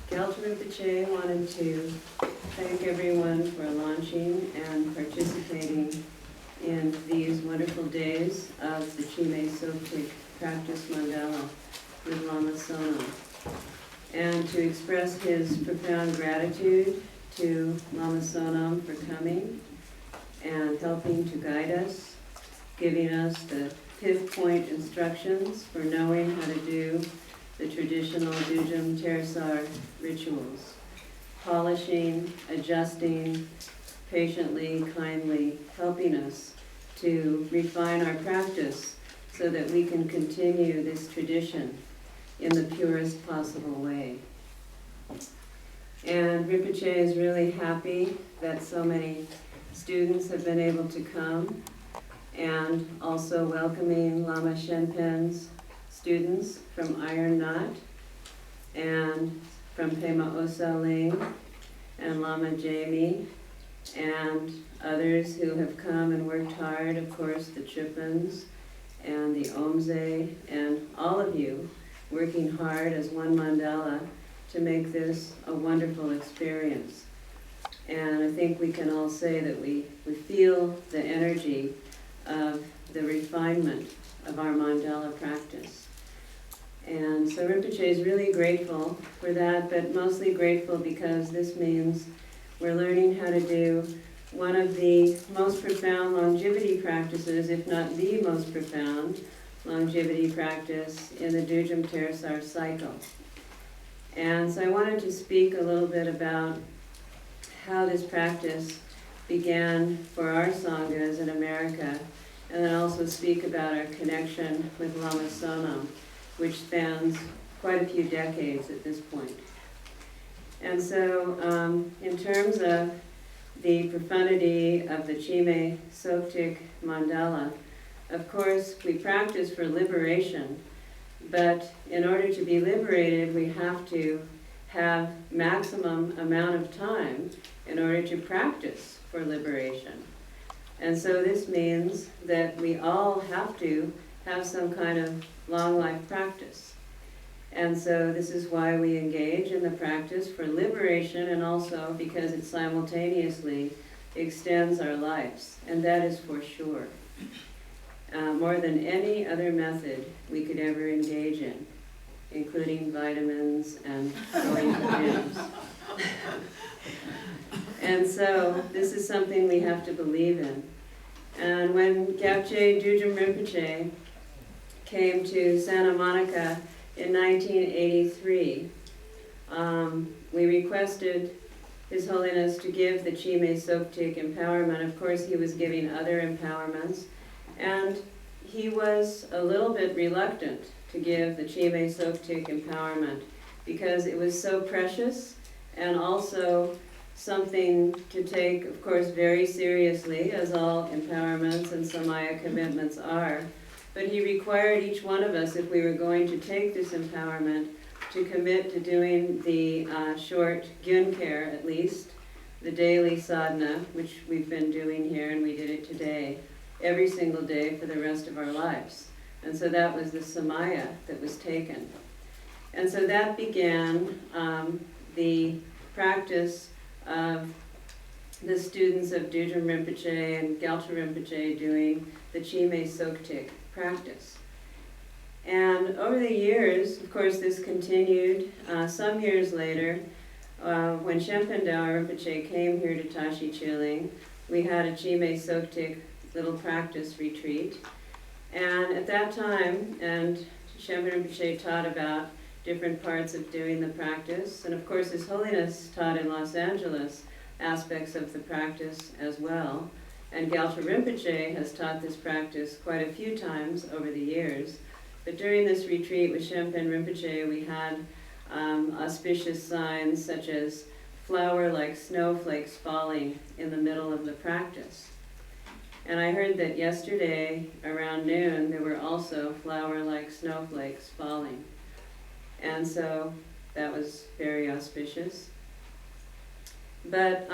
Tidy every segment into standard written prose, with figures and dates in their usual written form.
Gyaltsen Rinpoche wanted to thank everyone for launching and participating in these wonderful days of the Chimed Sog Thig Practice Mandala with Lama Sonam, and to express his profound gratitude to Lama Sonam for coming and helping to guide us, giving us the pinpoint instructions for knowing how to do the traditional Dujum Tersar rituals, polishing, adjusting, patiently, kindly helping us to refine our practice so that we can continue this tradition in the purest possible way. And Rinpoche is really happy that so many students have been able to come, and also welcoming Lama Shenpen's students from Iron Knot and from Pema Osel Ling and Lama Jamie and others who have come and worked hard, of course, the Chupins and the Omze, and all of you working hard as one mandala to make this a wonderful experience. And I think we can all say that we feel the energy of the refinement of our mandala practice. And so Rinpoche is really grateful for that, but mostly grateful because this means we're learning how to do one of the most profound longevity practices, if not the most profound longevity practice in the Dujum Tersar cycle. And so I wanted to speak a little bit about how this practice began for our Sanghas in America, and then also speak about our connection with Lama Sonam, which spans quite a few decades at this point. And so in terms of the profundity of the Chimed Sog Thig Mandala, of course we practice for liberation, but in order to be liberated we have to have maximum amount of time in order to practice for liberation. And so this means that we all have to have some kind of long life practice. And so this is why we engage in the practice for liberation, and also because it simultaneously extends our lives, and that is for sure. More than any other method we could ever engage in, including vitamins and going to gyms. And so this is something we have to believe in. And when Gyaltsen Dujum Rinpoche came to Santa Monica in 1983, we requested His Holiness to give the Chimed Sog Thig empowerment. Of course, he was giving other empowerments, and he was a little bit reluctant to give the Chimed Sog Thig empowerment because it was so precious and also something to take, of course, very seriously, as all empowerments and samaya commitments are. But he required each one of us, if we were going to take this empowerment, to commit to doing the short gyun care, at least, the daily sadhana, which we've been doing here, and we did it today, every single day for the rest of our lives. And so that was the samaya that was taken. And so that began the practice of the students of Dujum Rinpoche and Gyaltsen Rinpoche doing the Chimed Sog Thig practice. And over the years, of course, this continued. Some years later, when Shenpen Dawa Rinpoche came here to Tashi Chöling, we had a Chimed Sog Thig little practice retreat. And at that time, and Shenpen Rinpoche taught about different parts of doing the practice, and of course His Holiness taught in Los Angeles aspects of the practice as well. And Gyaltsen Rinpoche has taught this practice quite a few times over the years. But during this retreat with Shenpen Rinpoche, we had auspicious signs such as flower-like snowflakes falling in the middle of the practice. And I heard that yesterday, around noon, there were also flower-like snowflakes falling. And so that was very auspicious. But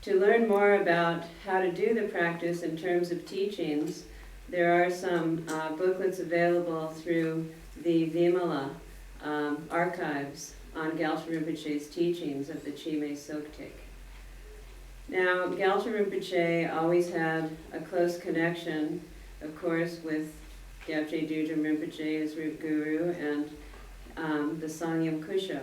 to learn more about how to do the practice in terms of teachings, there are some booklets available through the Vimala archives on Gyaltsen Rinpoche's teachings of the Chimed Sog Thig. Now, Gyaltsen Rinpoche always had a close connection, of course, with Gyaltsen Dujum Rinpoche, his root guru, and the Sangyam Kusho,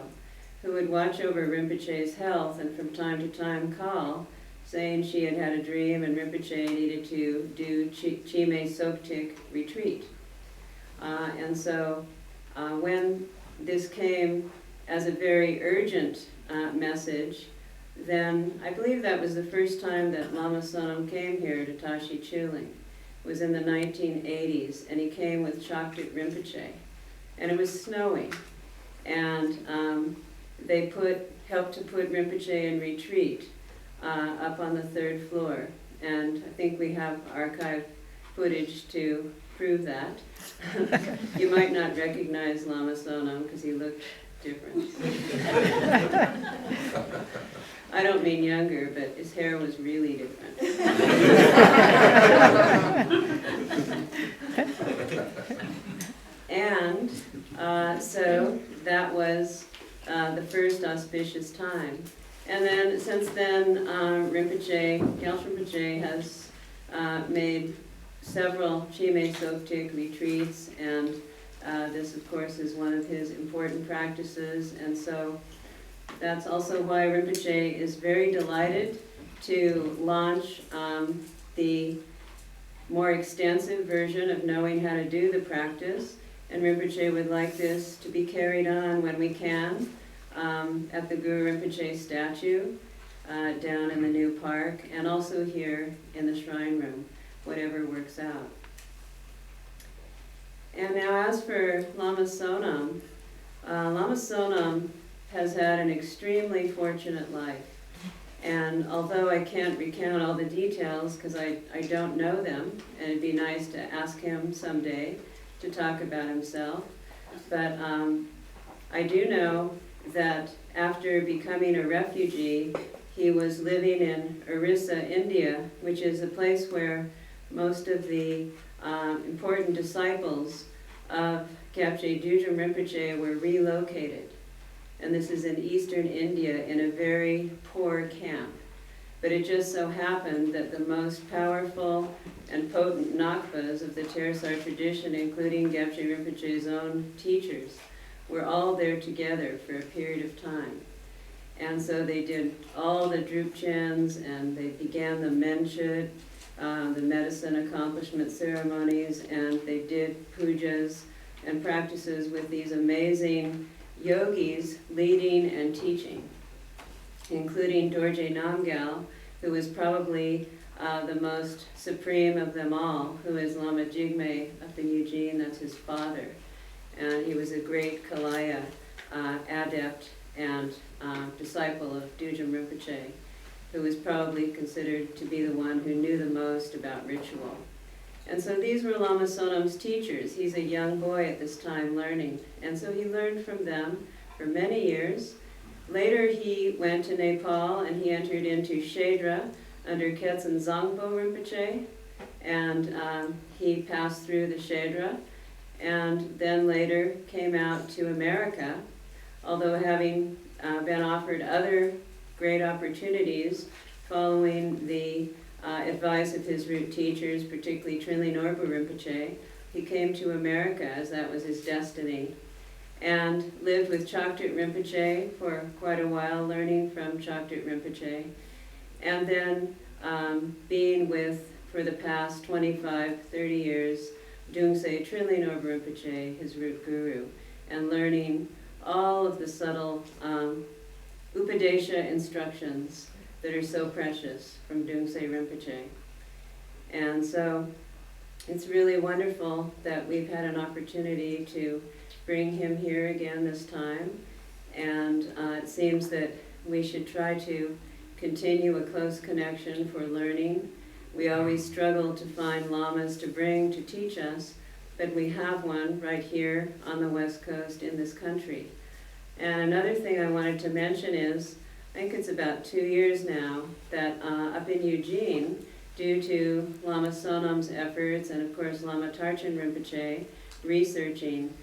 who would watch over Rinpoche's health and from time to time call, saying she had had a dream and Rinpoche needed to do Chimed Sog Thig Retreat. And so when this came as a very urgent message, then I believe that was the first time that Lama Sonam came here to Tashi Chöling. It was in the 1980s, and he came with Chokduk Rinpoche. And it was snowing, and they helped to put Rinpoche in retreat up on the 3rd floor. And I think we have archive footage to prove that. You might not recognize Lama Sonam because he looked different. I don't mean younger, but his hair was really different. And so that was the first auspicious time. And then since then, Gyaltsen Rinpoche has made several Chimed Sog Thig retreats, and this, of course, is one of his important practices. And so that's also why Rinpoche is very delighted to launch the more extensive version of knowing how to do the practice. And Rinpoche would like this to be carried on when we can at the Guru Rinpoche statue down in the new park, and also here in the shrine room, whatever works out. And now as for Lama Sonam, Lama Sonam has had an extremely fortunate life. And although I can't recount all the details because I don't know them, and it'd be nice to ask him someday to talk about himself, but I do know that after becoming a refugee, he was living in Orissa, India, which is a place where most of the important disciples of Gyaltsen Dujum Rinpoche were relocated. And this is in eastern India in a very poor camp. But it just so happened that the most powerful and potent Nakpas of the Tersar tradition, including Gyaltsen Rinpoche's own teachers, were all there together for a period of time. And so they did all the Drupchans, and they began the Menchut, the medicine accomplishment ceremonies, and they did pujas and practices with these amazing yogis leading and teaching, including Dorje Namgyal, who was probably the most supreme of them all, who is Lama Jigme up in Eugene, that's his father. And he was a great Kalaya adept and disciple of Dujum Rinpoche, who was probably considered to be the one who knew the most about ritual. And so these were Lama Sonam's teachers. He's a young boy at this time learning. And so he learned from them for many years. Later he went to Nepal and he entered into Shedra under Ketsen Zangpo Rinpoche. And he passed through the Shedra and then later came out to America, although having been offered other great opportunities following the advice of his root teachers, particularly Trinley Norbu Rinpoche. He came to America as that was his destiny, and lived with Chokduk Rinpoche for quite a while, learning from Chokduk Rinpoche, and then being with, for the past 25, 30 years, Dungse Trinley Norbu Rinpoche, his root guru, and learning all of the subtle Upadesha instructions that are so precious from Dungse Rinpoche. And so it's really wonderful that we've had an opportunity to bring him here again this time. And it seems that we should try to continue a close connection for learning. We always struggle to find lamas to bring to teach us, but we have one right here on the West Coast in this country. And another thing I wanted to mention is, I think it's about 2 years now, that up in Eugene, due to Lama Sonam's efforts and of course Lama Tarchen Rinpoche researching,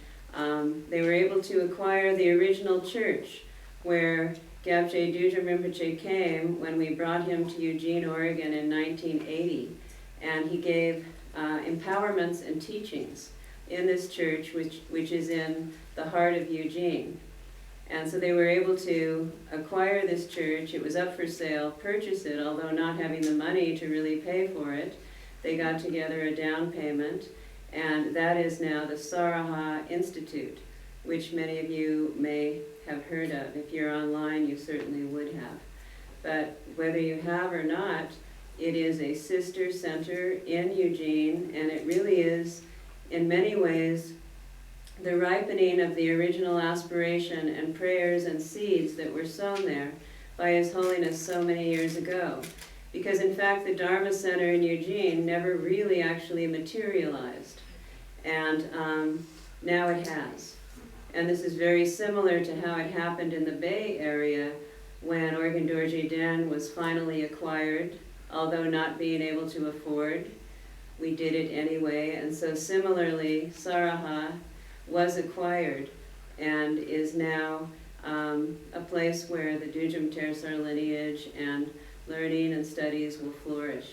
they were able to acquire the original church where Gyaltsen Düdrim Rinpoche came when we brought him to Eugene, Oregon in 1980. And he gave empowerments and teachings in this church, which is in the heart of Eugene. And so they were able to acquire this church. It was up for sale, purchase it, although not having the money to really pay for it. They got together a down payment, and that is now the Saraha Institute, which many of you may have heard of. If you're online, you certainly would have. But whether you have or not, it is a sister center in Eugene, and it really is, in many ways, the ripening of the original aspiration and prayers and seeds that were sown there by His Holiness so many years ago. Because in fact, the Dharma Center in Eugene never really actually materialized. And now it has. And this is very similar to how it happened in the Bay Area when Organ Dorje Den was finally acquired, although not being able to afford. We did it anyway. And so similarly, Saraha was acquired and is now a place where the Düdrim Tersar lineage and learning and studies will flourish.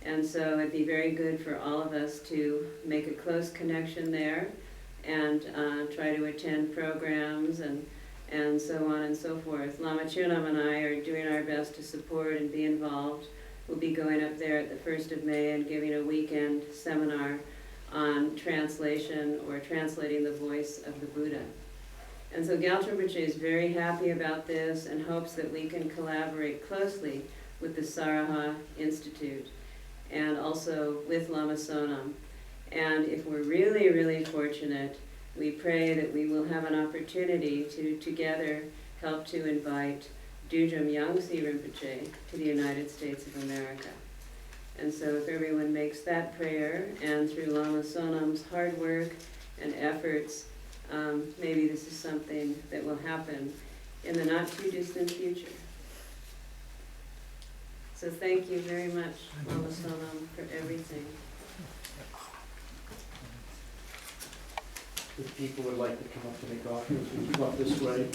And so it'd be very good for all of us to make a close connection there and try to attend programs and so on and so forth. Lama Chölam and I are doing our best to support and be involved. We'll be going up there at the 1st of May and giving a weekend seminar on translation or translating the voice of the Buddha. And so Gyaltsen Rinpoche is very happy about this and hopes that we can collaborate closely with the Saraha Institute and also with Lama Sonam. And if we're really, really fortunate, we pray that we will have an opportunity to together help to invite Düdrim Yangtze Rinpoche to the United States of America. And so if everyone makes that prayer, and through Lama Sonam's hard work and efforts, maybe this is something that will happen in the not too distant future. So thank you very much, Lama Sonam, for everything. If people would like to come up to make offerings, we come up this way.